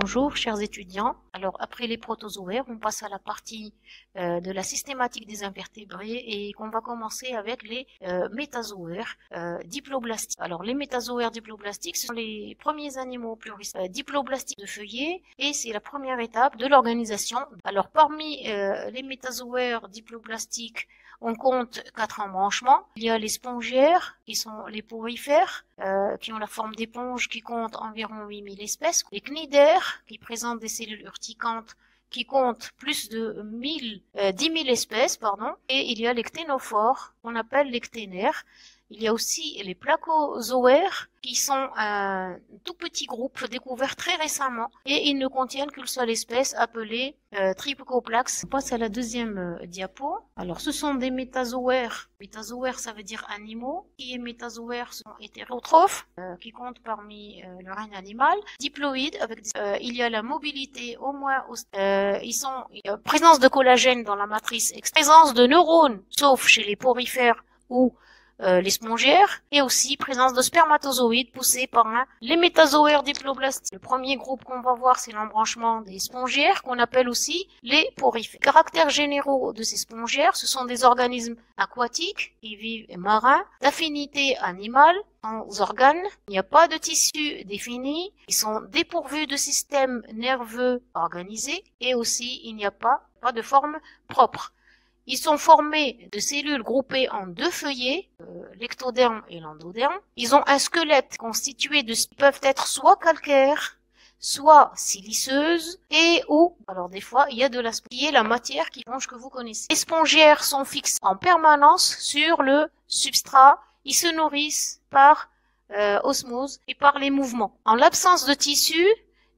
Bonjour chers étudiants. Alors après les protozoaires, on passe à la partie de la systématique des invertébrés et qu'on va commencer avec les métazoaires diploblastiques. Alors les métazoaires diploblastiques sont les premiers animaux diploblastiques de feuillets et c'est la première étape de l'organisation. Alors parmi les métazoaires diploblastiques, on compte 4 embranchements. Il y a les spongiaires, qui sont les porifères, qui ont la forme d'éponge, qui comptent environ 8000 espèces. Les cnidaires, qui présentent des cellules urticantes, qui comptent plus de 10 000 espèces, pardon. Et il y a les cténophores, qu'on appelle les cténaires. Il y a aussi les placozoaires, qui sont un tout petit groupe découvert très récemment et ils ne contiennent qu'une seule espèce appelée Trichoplax. On passe à la deuxième diapo. Alors ce sont des métazoaires. Métazoaires, ça veut dire animaux. Qui est métazoaires sont hétérotrophes, qui comptent parmi le règne animal. Diploïdes, avec il y a la mobilité au moins, il y a présence de collagène dans la matrice, présence de neurones, sauf chez les porifères ou les spongiaires, et aussi présence de spermatozoïdes poussés par les métazoaires diploblastiques. Le premier groupe qu'on va voir, c'est l'embranchement des spongiaires, qu'on appelle aussi les porifères. Les caractères généraux de ces spongiaires, ce sont des organismes aquatiques qui vivent marins, d'affinité animale, sans organes. Il n'y a pas de tissu défini. Ils sont dépourvus de système nerveux organisé, et aussi il n'y a pas de forme propre. Ils sont formés de cellules groupées en deux feuillets, l'ectoderme et l'endoderme. Ils ont un squelette constitué de peuvent être soit calcaires, soit siliceuses, et ou, alors des fois, il y a de la qui est la matière qui éponge que vous connaissez. Les spongiaires sont fixés en permanence sur le substrat. Ils se nourrissent par osmose et par les mouvements. En l'absence de tissu,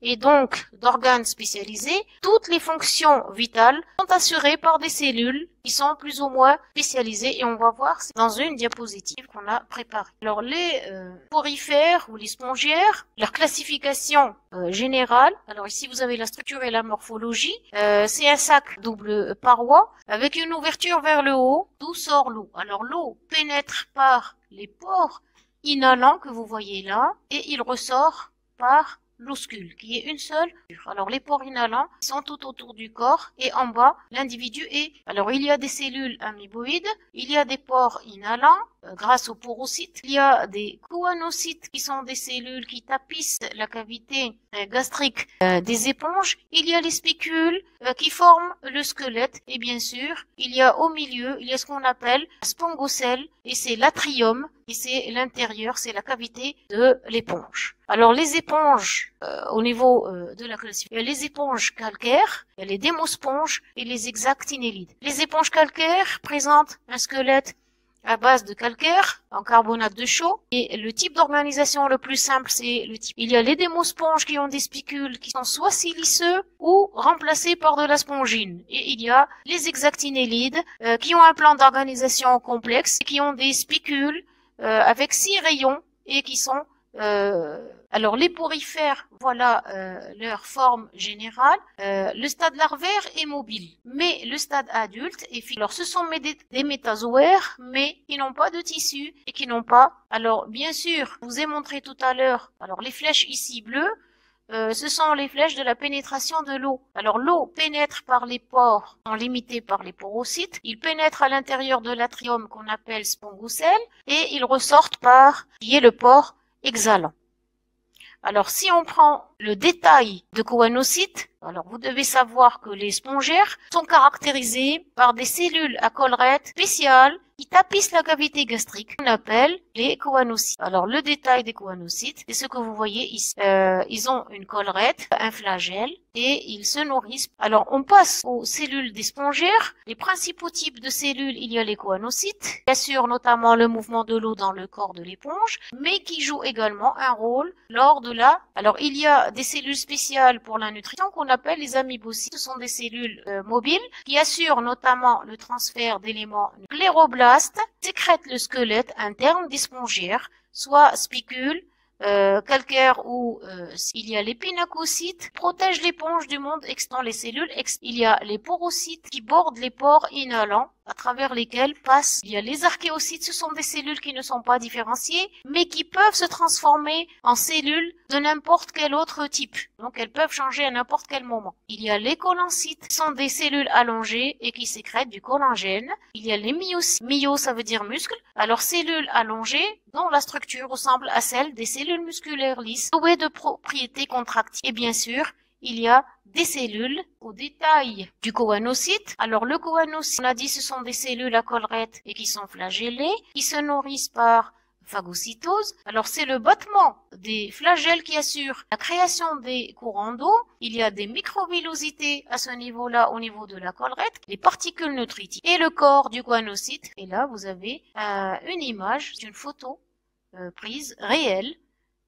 et donc d'organes spécialisés, toutes les fonctions vitales sont assurées par des cellules qui sont plus ou moins spécialisées et on va voir dans une diapositive qu'on a préparée. Alors les porifères ou les spongiaires, leur classification générale, alors ici vous avez la structure et la morphologie, c'est un sac double paroi avec une ouverture vers le haut d'où sort l'eau. Alors l'eau pénètre par les pores inhalants que vous voyez là et il ressort par l'oscule, qui est une seule. Alors les pores inhalants sont tout autour du corps et en bas l'individu est. Alors il y a des cellules amoeboïdes, il y a des pores inhalants grâce aux porocytes, il y a des choanocytes qui sont des cellules qui tapissent la cavité gastrique des éponges, il y a les spicules qui forment le squelette et bien sûr il y a au milieu il y a ce qu'on appelle spongocèle et c'est l'atrium et c'est l'intérieur, c'est la cavité de l'éponge. Alors les éponges au niveau de la classification, il y a les éponges calcaires, il y a les démosponges et les hexactinélides. Les éponges calcaires présentent un squelette à base de calcaire en carbonate de chaux et le type d'organisation le plus simple c'est le type. Il y a les démosponges qui ont des spicules qui sont soit siliceux ou remplacés par de la spongine et il y a les hexactinélides qui ont un plan d'organisation complexe qui ont des spicules avec 6 rayons et qui sont alors les porifères, voilà leur forme générale. Le stade larvaire est mobile, mais le stade adulte est fixe. Alors ce sont des métazoaires, mais qui n'ont pas de tissu et qui n'ont pas. Alors bien sûr, je vous ai montré tout à l'heure. Alors les flèches ici bleues, ce sont les flèches de la pénétration de l'eau. Alors l'eau pénètre par les pores, sont limités par les porocytes. Ils pénètrent à l'intérieur de l'atrium qu'on appelle spongocèle et ils ressortent par qui est le pore exhalant. Alors si on prend le détail de choanocytes, alors vous devez savoir que les spongiaires sont caractérisés par des cellules à collerette spéciales qui tapissent la cavité gastrique, qu'on appelle les choanocytes. Alors le détail des choanocytes, c'est ce que vous voyez ici. Ils ont une collerette, un flagelle, et ils se nourrissent. Alors on passe aux cellules des spongiaires. Les principaux types de cellules, il y a les choanocytes, qui assurent notamment le mouvement de l'eau dans le corps de l'éponge, mais qui jouent également un rôle lors de la... Alors il y a des cellules spéciales pour la nutrition qu'on appelle les amoebocytes. Ce sont des cellules mobiles qui assurent notamment le transfert d'éléments. Chléroblastes sécrètent le squelette interne des spongiaires, soit spicules, calcaire ou il y a les pinacocytes, protègent l'éponge du monde extant les cellules. Il y a les porocytes qui bordent les pores inhalants à travers lesquelles passent. Il y a les archéocytes, ce sont des cellules qui ne sont pas différenciées, mais qui peuvent se transformer en cellules de n'importe quel autre type. Donc elles peuvent changer à n'importe quel moment. Il y a les collancytes, qui sont des cellules allongées et qui sécrètent du collagène. Il y a les myocytes. Myo, ça veut dire muscle. Alors cellules allongées, dont la structure ressemble à celle des cellules musculaires lisses, douées de propriétés contractiles. Et bien sûr, il y a des cellules au détail du choanocyte. Alors le choanocyte, on a dit, ce sont des cellules à collerette et qui sont flagellées, qui se nourrissent par phagocytose. Alors c'est le battement des flagelles qui assure la création des courants d'eau. Il y a des microvillosités à ce niveau-là, au niveau de la collerette, les particules nutritives et le corps du choanocyte. Et là, vous avez une image, une photo prise réelle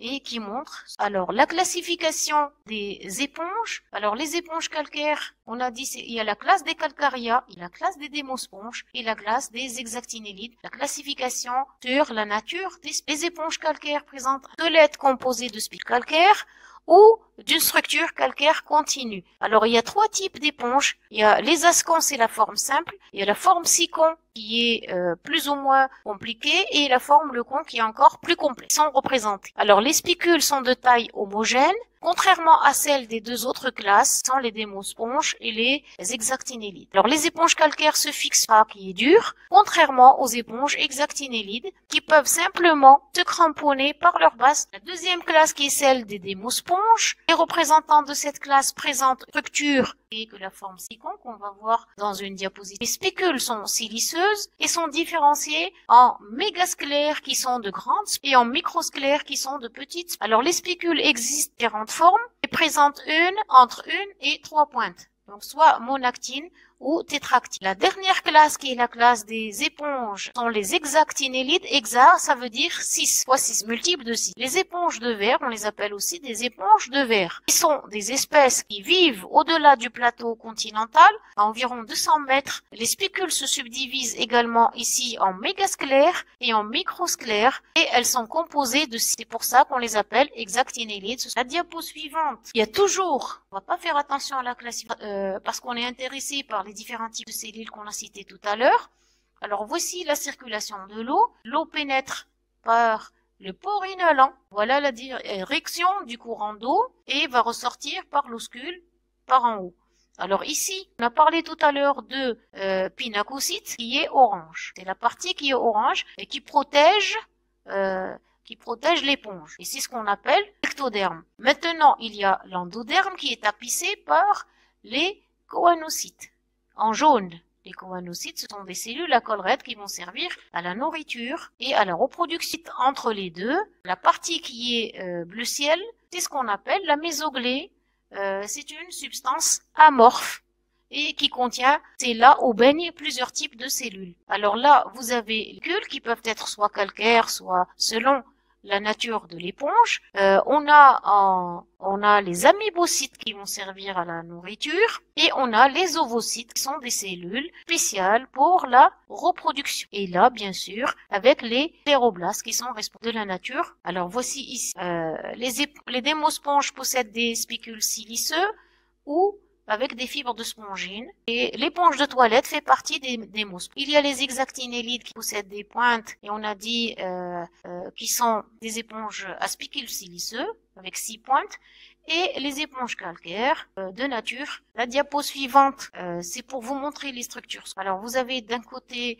et qui montre alors la classification des éponges. Alors les éponges calcaires, on a dit il y a la classe des calcaria, il y a la classe des démosponges et la classe des hexactinélides. La classification sur la nature des éponges calcaires présentent un squelette composé de spicules calcaires ou d'une structure calcaire continue. Alors il y a trois types d'éponges. Il y a les ascons, c'est la forme simple. Il y a la forme sicon qui est plus ou moins compliquée et la forme lecon qui est encore plus complexe. Ils sont représentés. Alors les spicules sont de taille homogène, contrairement à celles des deux autres classes, sont les démosponges et les hexactinélides. Alors les éponges calcaires se fixent pas, qui est dur, contrairement aux éponges hexactinélides qui peuvent simplement se cramponner par leur base. La deuxième classe qui est celle des démosponges, les représentants de cette classe présentent une structure et que la forme sicon qu'on va voir dans une diapositive. Les spicules sont siliceuses et sont différenciées en mégasclères qui sont de grandes et en microsclères qui sont de petites. Alors les spicules existent de différentes formes et présentent entre une et 3 pointes. Donc soit monactine ou tétractine. La dernière classe qui est la classe des éponges sont les hexactinélides. Hexa, ça veut dire 6 fois 6, multiple de 6. Les éponges de verre, on les appelle aussi des éponges de verre. Ils sont des espèces qui vivent au-delà du plateau continental, à environ 200 mètres. Les spicules se subdivisent également ici en mégasclères et en microsclères et elles sont composées de 6. C'est pour ça qu'on les appelle hexactinélides. La diapo suivante, il y a toujours, on va pas faire attention à la classification parce qu'on est intéressé par les différents types de cellules qu'on a cités tout à l'heure. Alors voici la circulation de l'eau. L'eau pénètre par le pore inhalant. Voilà la direction du courant d'eau et va ressortir par l'oscule par en haut. Alors ici, on a parlé tout à l'heure de pinacocyte qui est orange. C'est la partie qui est orange et qui protège l'éponge. Et c'est ce qu'on appelle l'ectoderme. Maintenant, il y a l'endoderme qui est tapissé par les choanocytes. En jaune, les choanocytes, ce sont des cellules à collerette qui vont servir à la nourriture et à la reproduction. Entre les deux, la partie qui est bleu ciel, c'est ce qu'on appelle la mésoglée. C'est une substance amorphe et qui contient, c'est là où baignent plusieurs types de cellules. Alors là, vous avez les cellules qui peuvent être soit calcaires, soit selon la nature de l'éponge. On a les amybocytes qui vont servir à la nourriture et on a les ovocytes qui sont des cellules spéciales pour la reproduction. Et là, bien sûr, avec les scléroblastes qui sont responsables de la nature. Alors voici ici, les démosponges possèdent des spicules siliceux ou avec des fibres de spongine. Et l'éponge de toilette fait partie des démosponges. Il y a les hexactinélides qui possèdent des pointes, et on a dit qui sont des éponges à spicules siliceux, avec 6 pointes, et les éponges calcaires de nature. La diapo suivante, c'est pour vous montrer les structures. Alors vous avez d'un côté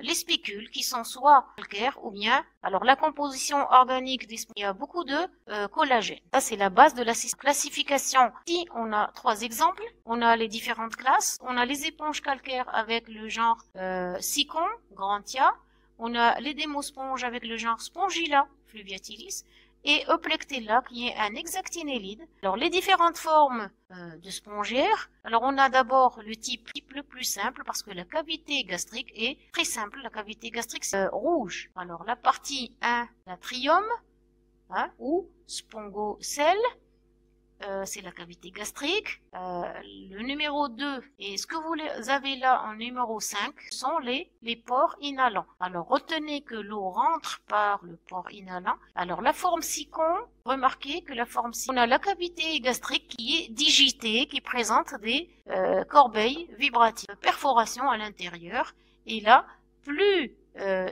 les spicules qui sont soit calcaires ou bien, alors la composition organique des spicules, il y a beaucoup de collagène. Ça c'est la base de la classification. Ici on a 3 exemples, on a les différentes classes, on a les éponges calcaires avec le genre Sicon, Grantia, on a les démosponges avec le genre Spongilla, Fluviatilis, et Euplectella qui est un hexactinélide. Alors les différentes formes de spongiaires, alors on a d'abord le type le plus simple parce que la cavité gastrique est très simple, la cavité gastrique c'est rouge. Alors la partie 1, l'atrium, ou spongocèle, c'est la cavité gastrique. Le numéro 2, et ce que vous avez là en numéro 5, sont les pores inhalants. Alors, retenez que l'eau rentre par le pore inhalant. Alors, la forme sicon, remarquez que la forme sicon, on a la cavité gastrique qui est digitée, qui présente des corbeilles vibratives, perforation à l'intérieur. Et là, plus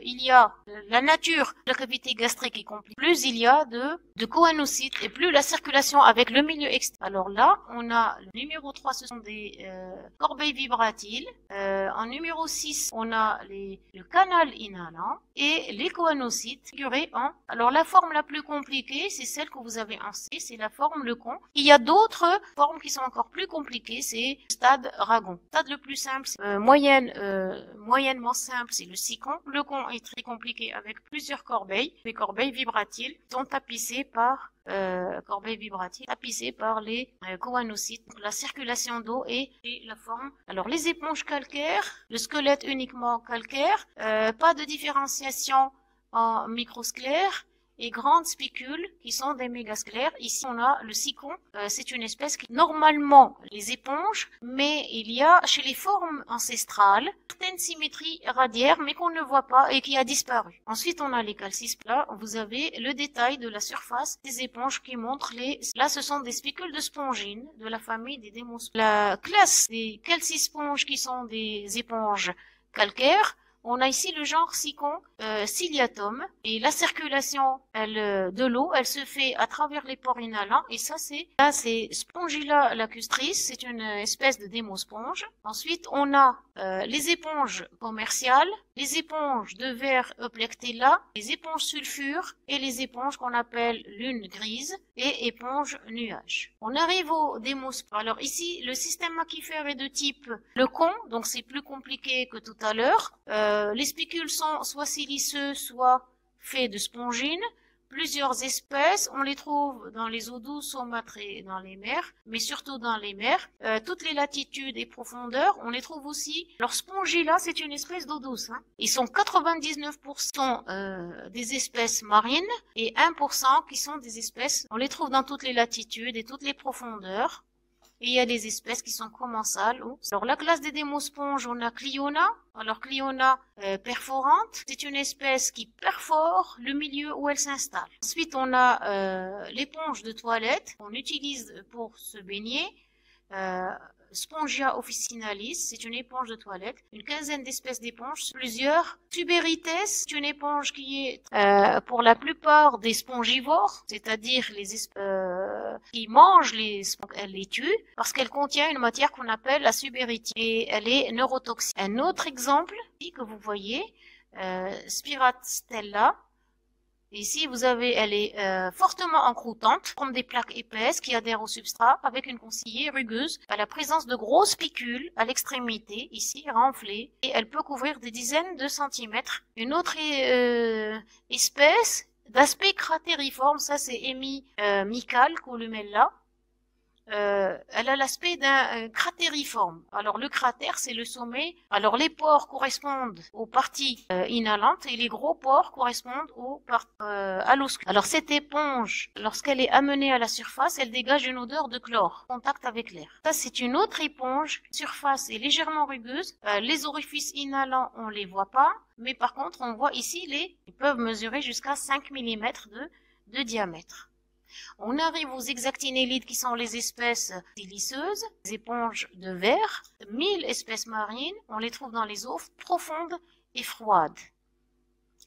il y a la nature de la cavité gastrique est compliquée, plus il y a de choanocytes et plus la circulation avec le milieu extérieur. Alors là, on a le numéro 3, ce sont des corbeilles vibratiles. En numéro 6, on a le canal inhalant et les choanocytes figurés en... Alors la forme la plus compliquée, c'est celle que vous avez en C, c'est la forme le con. Il y a d'autres formes qui sont encore plus compliquées, c'est le stade ragon. Le stade le plus simple, moyennement simple, c'est le sicon. Le con est très compliqué avec plusieurs corbeilles. Les corbeilles vibratiles sont tapissées par les choanocytes. Donc, la circulation d'eau et la forme. Alors les éponges calcaires, le squelette uniquement calcaire, pas de différenciation en microsclère et grandes spicules qui sont des mégasclères. Ici on a le sicon, c'est une espèce qui normalement les éponges, mais il y a chez les formes ancestrales certaines symétries radiaires mais qu'on ne voit pas et qui a disparu. Ensuite on a les calcistes. Là vous avez le détail de la surface des éponges qui montrent là ce sont des spicules de spongine de la famille des démosponges. La classe des calcisponges qui sont des éponges calcaires. On a ici le genre sicon ciliatum et la circulation de l'eau, elle se fait à travers les pores inhalants et là c'est Spongilla lacustris, c'est une espèce de démosponge. Ensuite on a les éponges commerciales, les éponges de verre Euplectella, les éponges sulfure et les éponges qu'on appelle lune grise et éponges nuages. On arrive aux démosponges. Alors ici le système aquifère est de type le con, donc c'est plus compliqué que tout à l'heure. Les spicules sont soit siliceux, soit faits de spongine. Plusieurs espèces, on les trouve dans les eaux douces, saumâtres et dans les mers, mais surtout dans les mers. Toutes les latitudes et profondeurs, on les trouve aussi. Alors Spongilla, c'est une espèce d'eau douce. Ils sont 99% des espèces marines et 1% qui sont des espèces, on les trouve dans toutes les latitudes et toutes les profondeurs. Et il y a des espèces qui sont commensales. Alors la classe des démosponges, on a Cliona. Alors Cliona perforante, c'est une espèce qui perfore le milieu où elle s'installe. Ensuite on a l'éponge de toilette qu'on utilise pour se baigner. Spongia officinalis, c'est une éponge de toilette. Une quinzaine d'espèces d'éponges. Plusieurs. Tuberites, c'est une éponge qui est pour la plupart des spongivores, c'est-à-dire qui mangent elle les tue parce qu'elle contient une matière qu'on appelle la subérite et elle est neurotoxique. Un autre exemple que vous voyez, Spiratstella. Ici, vous avez, elle est fortement encroûtante, comme des plaques épaisses qui adhèrent au substrat avec une conciliée rugueuse, à la présence de grosses spicules à l'extrémité, ici renflées, et elle peut couvrir des dizaines de centimètres. Une autre espèce d'aspect cratériforme, ça c'est Mical columella. Elle a l'aspect d'un cratériforme. Alors le cratère, c'est le sommet. Alors les pores correspondent aux parties inhalantes et les gros pores correspondent à l'eau. Alors cette éponge, lorsqu'elle est amenée à la surface, elle dégage une odeur de chlore, en contact avec l'air. Ça c'est une autre éponge. La surface est légèrement rugueuse. Les orifices inhalants, on les voit pas, mais par contre on voit ici ils peuvent mesurer jusqu'à 5 mm de diamètre. On arrive aux exactinélides qui sont les espèces siliceuses, les éponges de verre. 1000 espèces marines, on les trouve dans les eaux profondes et froides.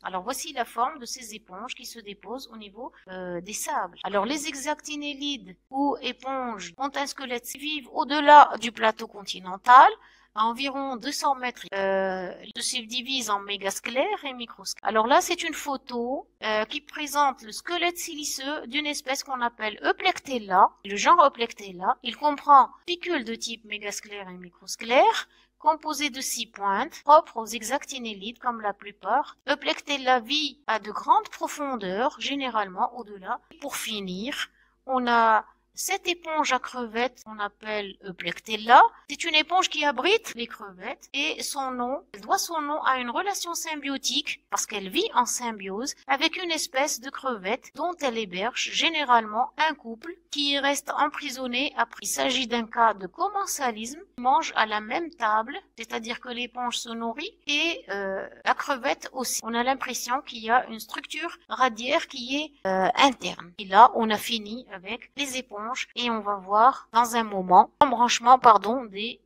Alors voici la forme de ces éponges qui se déposent au niveau des sables. Alors les exactinélides ou éponges ont un squelette qui vivent au-delà du plateau continental. À environ 200 mètres, se subdivise en mégasclères et microsclères. Alors là, c'est une photo qui présente le squelette siliceux d'une espèce qu'on appelle Euplectella, le genre Euplectella. Il comprend spicules de type mégasclère et microsclère, composé de 6 pointes, propres aux exactinélides comme la plupart. Euplectella vit à de grandes profondeurs, généralement au-delà. Pour finir, on a cette éponge à crevettes qu'on appelle Plectella, c'est une éponge qui abrite les crevettes et elle doit son nom à une relation symbiotique parce qu'elle vit en symbiose avec une espèce de crevette dont elle héberge généralement un couple qui reste emprisonné après. Il s'agit d'un cas de commensalisme, qui mange à la même table, c'est-à-dire que l'éponge se nourrit et la crevette aussi. On a l'impression qu'il y a une structure radiaire qui est interne. Et là, on a fini avec les éponges et on va voir dans un moment l'embranchement, des